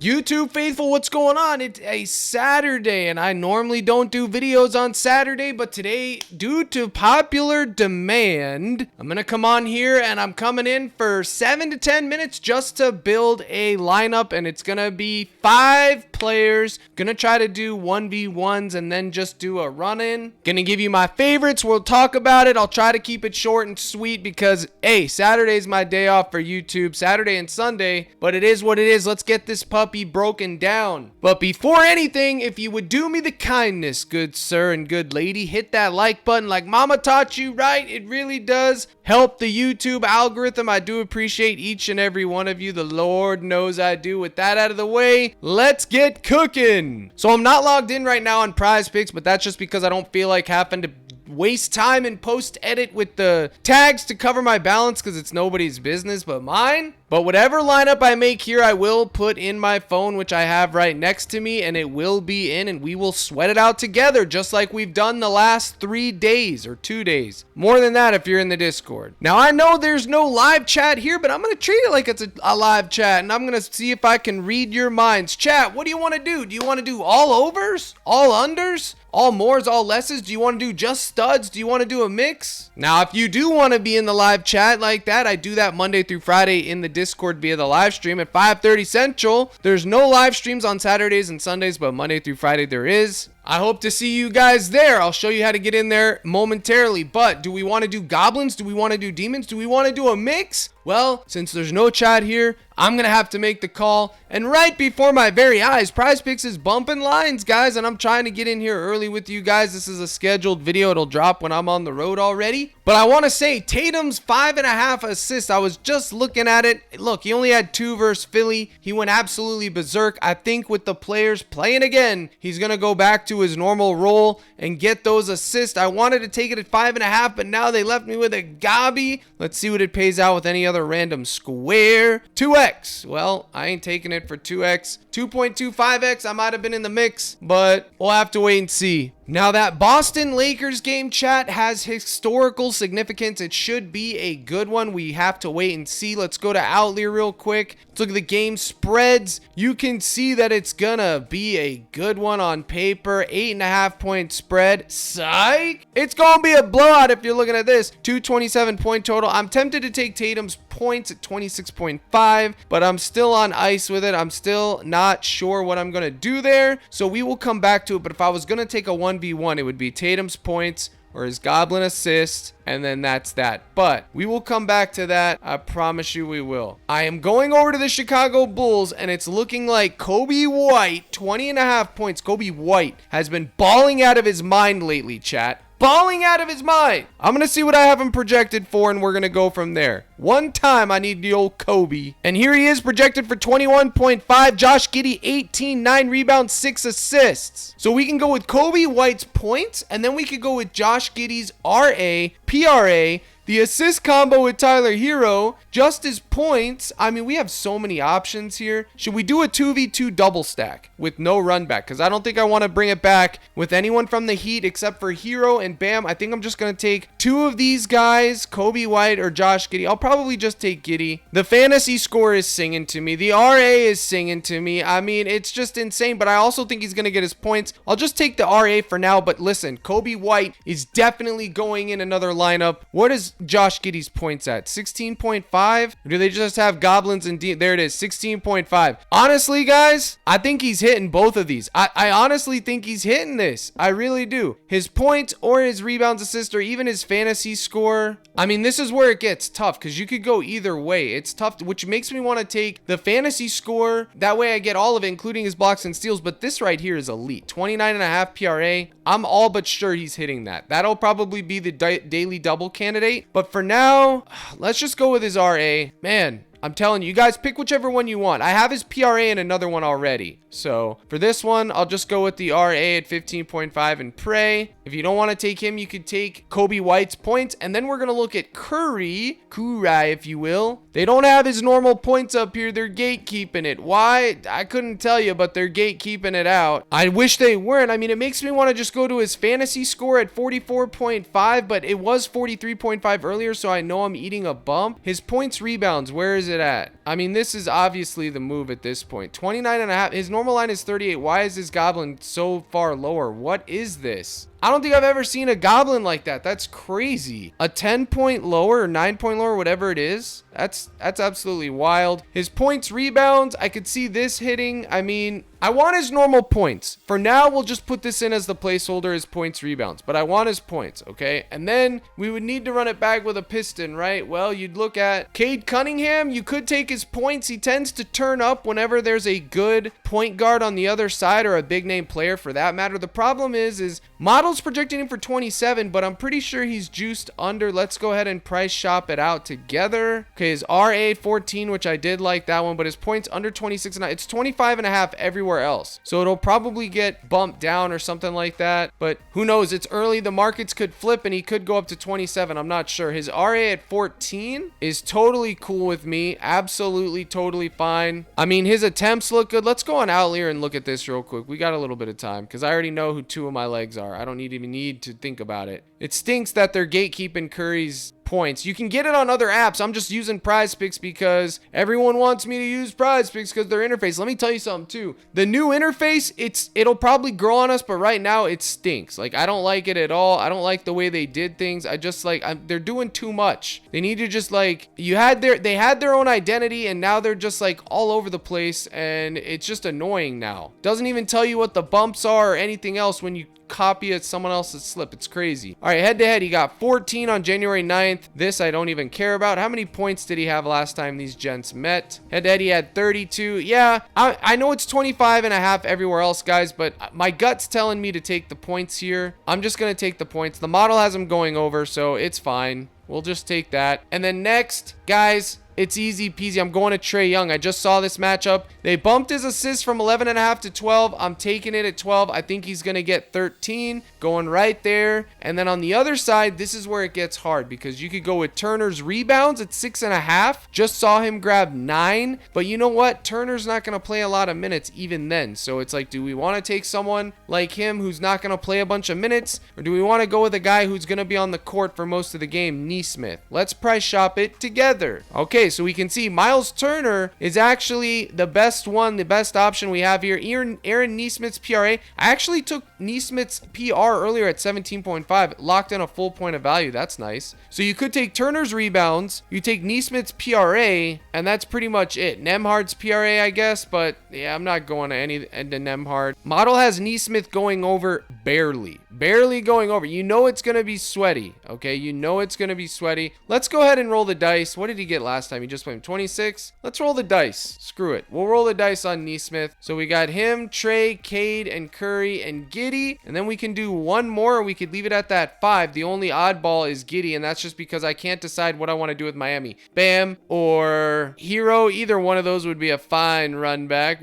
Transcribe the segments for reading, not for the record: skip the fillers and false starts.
YouTube faithful, what's going on? It's a Saturday, and I normally don't do videos on Saturday, but today, due to popular demand, I'm gonna come on here, and I'm coming in for 7 to 10 minutes just to build a lineup, and it's gonna be 5 players. Gonna try to do 1v1s and then just do a run-in. Gonna give you my favorites. We'll talk about it. I'll try to keep it short and sweet because, hey, Saturday's my day off for YouTube, Saturday and Sunday, but it is what it is. Let's get this puppy broken down. But before anything, if you would do me the kindness, good sir and good lady, hit that like button like mama taught you, right? It really does help the YouTube algorithm. I do appreciate each and every one of you. The Lord knows I do. With that out of the way, let's get cooking. So I'm not logged in right now on PrizePicks, but that's just because I don't feel like having to waste time and post edit with the tags to cover my balance because it's nobody's business but mine. But whatever lineup I make here, I will put in my phone, which I have right next to me, and it will be in, and we will sweat it out together, just like we've done the last 3 days or 2 days. More than that if you're in the Discord. Now, I know there's no live chat here, but I'm going to treat it like it's a live chat, and I'm going to see if I can read your minds. Chat, what do you want to do? Do you want to do all overs? All unders? All mores, all lesses? Do you want to do just studs? Do you want to do a mix? Now, if you do want to be in the live chat like that, I do that Monday through Friday in the Discord via the live stream at 5:30 Central. There's no live streams on Saturdays and Sundays, but Monday through Friday there is. I hope to see you guys there. I'll show you how to get in there momentarily. But do we want to do goblins? Do we want to do demons? Do we want to do a mix? Well, since there's no chat here, I'm going to have to make the call. And right before my very eyes, PrizePicks is bumping lines, guys. And I'm trying to get in here early with you guys. This is a scheduled video. It'll drop when I'm on the road already. But I want to say Tatum's 5.5 assists. I was just looking at it. Look, he only had 2 versus Philly. He went absolutely berserk. I think with the players playing again, he's going to go back to his normal role and get those assists. I wanted to take it at 5.5, but now they left me with a gobby. Let's see what it pays out with any other random square. 2x. Well, I ain't taking it for 2x. 2.25x, I might have been in the mix, but we'll have to wait and see. Now that Boston Lakers game, chat, has historical significance. It should be a good one. We have to wait and see. Let's go to Outlier real quick. Let's look at the game spreads. You can see that it's gonna be a good one on paper. 8.5 point spread. Psych! It's gonna be a blowout if you're looking at this. 227 point total. I'm tempted to take Tatum's points at 26.5, but I'm still on ice with it. I'm still not sure what I'm gonna do there, so we will come back to it. But if I was gonna take a 1v1, it would be Tatum's points or his goblin assist, and then that's that. But we will come back to that. I promise you we will. I am going over to the Chicago Bulls, and it's looking like Kobe White, 20.5 points. Kobe White has been balling out of his mind lately, chat. Balling out of his mind. I'm going to see what I have him projected for, and we're going to go from there. One time, I need the old Kobe. And here he is projected for 21.5. Josh Giddey, 18, 9 rebounds, 6 assists. So we can go with Kobe White's points, and then we could go with Josh Giddey's RA, PRA, the assist combo with Tyler Hero, just his points. I mean, we have so many options here. Should we do a 2v2 double stack with no run back? Because I don't think I want to bring it back with anyone from the Heat except for Hero and Bam. I think I'm just going to take 2 of these guys, Kobe White or Josh Giddey. I'll probably just take Giddey. The fantasy score is singing to me. The RA is singing to me. I mean, it's just insane, but I also think he's going to get his points. I'll just take the RA for now, but listen, Kobe White is definitely going in another lineup. What is Josh Giddey's points at? 16.5? Or do they just have goblins and there it is, 16.5. Honestly, guys, I think he's hitting both of these. I honestly think he's hitting this. I really do. His points or his rebounds, assists, or even his fantasy score. I mean, this is where it gets tough because you could go either way. It's tough, which makes me want to take the fantasy score. That way I get all of it, including his blocks and steals. But this right here is elite. 29.5 PRA. I'm all but sure he's hitting that. That'll probably be the daily double candidate. But for now, let's just go with his RA. Man, I'm telling you, you guys pick whichever one you want. I have his PRA in another one already. So for this one, I'll just go with the RA at 15.5 and pray. If you don't want to take him, you could take Kobe White's points. And then we're going to look at Curry, if you will. They don't have his normal points up here. They're gatekeeping it. Why? I couldn't tell you, but they're gatekeeping it out. I wish they weren't. I mean, it makes me want to just go to his fantasy score at 44.5, but it was 43.5 earlier, so I know I'm eating a bump. His points rebounds, where is it at? I mean, this is obviously the move at this point. 29.5. His normal line is 38. Why is this goblin so far lower? What is this? I don't think I've ever seen a goblin like that. That's crazy. A 10-point lower or 9-point lower, whatever it is. That's absolutely wild. His points, rebounds, I could see this hitting. I mean, I want his normal points. For now, we'll just put this in as the placeholder, his points, rebounds. But I want his points, okay? And then we would need to run it back with a piston, right? Well, you'd look at Cade Cunningham. You could take his points. He tends to turn up whenever there's a good point guard on the other side, or a big name player for that matter. The problem is models projecting him for 27, but I'm pretty sure he's juiced under. Let's go ahead and price shop it out together. Okay, his RA 14, which I did like that one, but his points under 26 and it's 25.5 everywhere else. So it'll probably get bumped down or something like that, but who knows? It's early. The markets could flip and he could go up to 27. I'm not sure. His RA at 14 is totally cool with me. Absolutely, totally fine. I mean, his attempts look good. Let's go on Outlier and look at this real quick. We got a little bit of time because I already know who two of my legs are. I don't even need to think about it. It stinks that they're gatekeeping Curry's points. You can get it on other apps. I'm just using PrizePicks because everyone wants me to use PrizePicks because their interface. Let me tell you something too. The new interface, it'll probably grow on us, but right now it stinks. Like, I don't like it at all. I don't like the way they did things. I just they're doing too much. They need to just they had their own identity and now they're just like all over the place and it's just annoying now. Doesn't even tell you what the bumps are or anything else when you copy it someone else's slip. It's crazy. All right, head to head, he got 14 on January 9th. This I don't even care about. How many points did he have last time these gents met? Head to head, he had 32. Yeah, I know it's 25.5 everywhere else, guys, but my gut's telling me to take the points here. I'm just gonna take the points. The model has him going over, so it's fine. We'll just take that. And then next, guys, it's easy peasy. I'm going to Trey Young. I just saw this matchup. They bumped his assist from 11.5 to 12. I'm taking it at 12. I think he's going to get 13. Going right there. And then on the other side, this is where it gets hard because you could go with Turner's rebounds at 6.5. Just saw him grab 9. But you know what? Turner's not going to play a lot of minutes even then. So it's like, do we want to take someone like him who's not going to play a bunch of minutes? Or do we want to go with a guy who's going to be on the court for most of the game, Nesmith? Let's price shop it together. Okay, so we can see Miles Turner is actually the best one, the best option we have here. Aaron Nesmith's PRA. I actually took Nesmith's PR earlier at 17.5. Locked in a full point of value. That's nice. So you could take Turner's rebounds. You take Nesmith's PRA, and that's pretty much it. Nembhard's PRA, I guess, but yeah, I'm not going to Nembhard. Model has Nesmith going over barely. Barely going over. You know it's going to be sweaty, okay? You know it's going to be sweaty. Let's go ahead and roll the dice. What did he get last time? He just played him 26. Let's roll the dice. Screw it. We'll roll the dice on Nesmith. So we got him, Trey, Cade, and Curry, and Giddey. And then we can do one more, or we could leave it at that 5. The only oddball is Giddey, and that's just because I can't decide what I want to do with Miami. Bam or Hero. Either one of those would be a fine run back.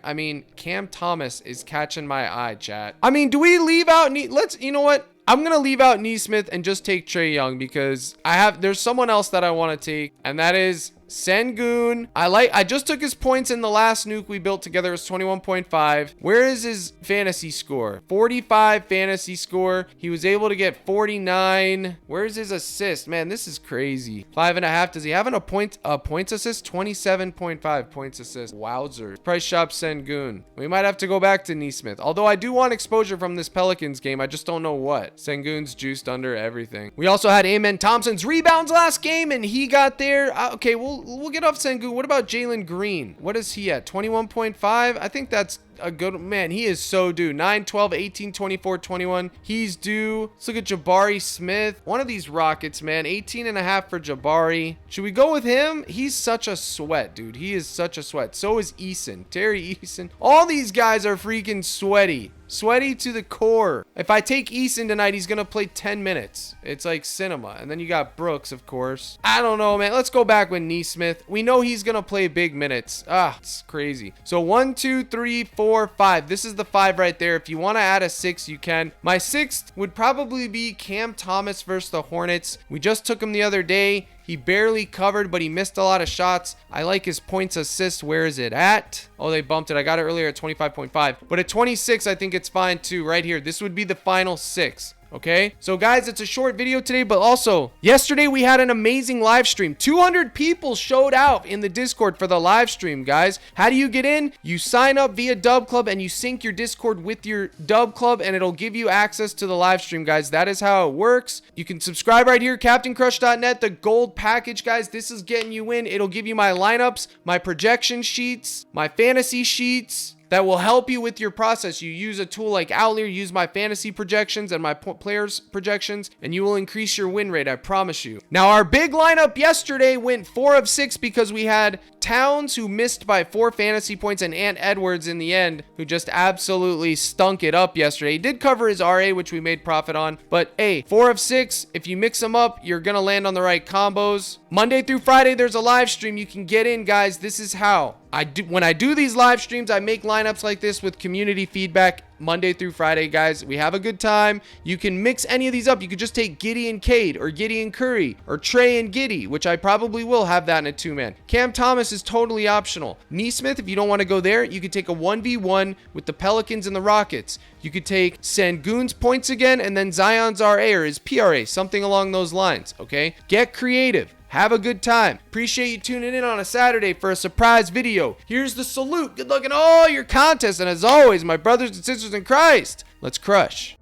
I mean, Cam Thomas is catching my eye, chat. I mean, do we leave out... you know what? I'm going to leave out Nesmith and just take Trey Young because there's someone else that I want to take, and that is Sengun. I just took his points in the last nuke we built together. It was 21.5. Where is his fantasy score? 45 fantasy score. He was able to get 49. Where's his assist? Man, this is crazy. 5.5. Does he have a points assist? 27.5 points assist. Wowzer. Price shop Sengun. We might have to go back to Nesmith. Although I do want exposure from this Pelicans game. I just don't know what. Sengun's juiced under everything. We also had Amen Thompson's rebounds last game, and he got there. Okay, we'll get off Sengun. What about Jalen Green? What is he at? 21.5? I think that's a good man. He is so due. 9, 12, 18, 24, 21. He's due. Let's look at Jabari Smith. One of these Rockets, man. 18.5 for Jabari. Should we go with him? He's such a sweat, dude. He is such a sweat. So is Eason. Terry Eason. All these guys are freaking sweaty. Sweaty to the core. If I take Eason tonight, he's going to play 10 minutes. It's like cinema. And then you got Brooks, of course. I don't know, man. Let's go back with Nesmith. We know he's going to play big minutes. It's crazy. So 1, 2, 3, 4, 4, 5. This is the 5 right there. If you want to add a 6, you can. My 6th would probably be Cam Thomas versus the Hornets. We just took him the other day. He barely covered, but he missed a lot of shots. I like his points assist. Where is it at? Oh, they bumped it. I got it earlier at 25.5. But at 26, I think it's fine too. Right here. This would be the final 6. Okay, so guys, it's a short video today, but also yesterday we had an amazing live stream. 200 people showed out in the Discord for the live stream, guys. How do you get in? You sign up via Dub Club and you sync your Discord with your Dub Club and it'll give you access to the live stream, guys. That is how it works. You can subscribe right here, CaptainCrush.net, the gold package, guys. This is getting you in. It'll give you my lineups, my projection sheets, my fantasy sheets. That will help you with your process. You use a tool like Outlier, use my fantasy projections and my players projections, and you will increase your win rate, I promise you. Now, our big lineup yesterday went 4 of 6 because we had Towns, who missed by 4 fantasy points, and Ant Edwards in the end, who just absolutely stunk it up yesterday. He did cover his RA, which we made profit on, but hey, 4 of 6, if you mix them up, you're gonna land on the right combos. Monday through Friday, there's a live stream. You can get in, guys. This is how when I do these live streams, I make lineups like this with community feedback. Monday through Friday, guys, we have a good time. You can mix any of these up. You could just take Giddey and Cade, or Giddey and Curry, or Trey and Giddey, which I probably will have that in a 2-man. Cam Thomas is totally optional. Neesmith, if you don't want to go there, you could take a 1v1 with the Pelicans and the Rockets. You could take Sengun's points again, and then Zion's RA or his PRA, something along those lines, okay? Get creative. Have a good time. Appreciate you tuning in on a Saturday for a surprise video. Here's the salute. Good luck in all your contests. And as always, my brothers and sisters in Christ, let's crush.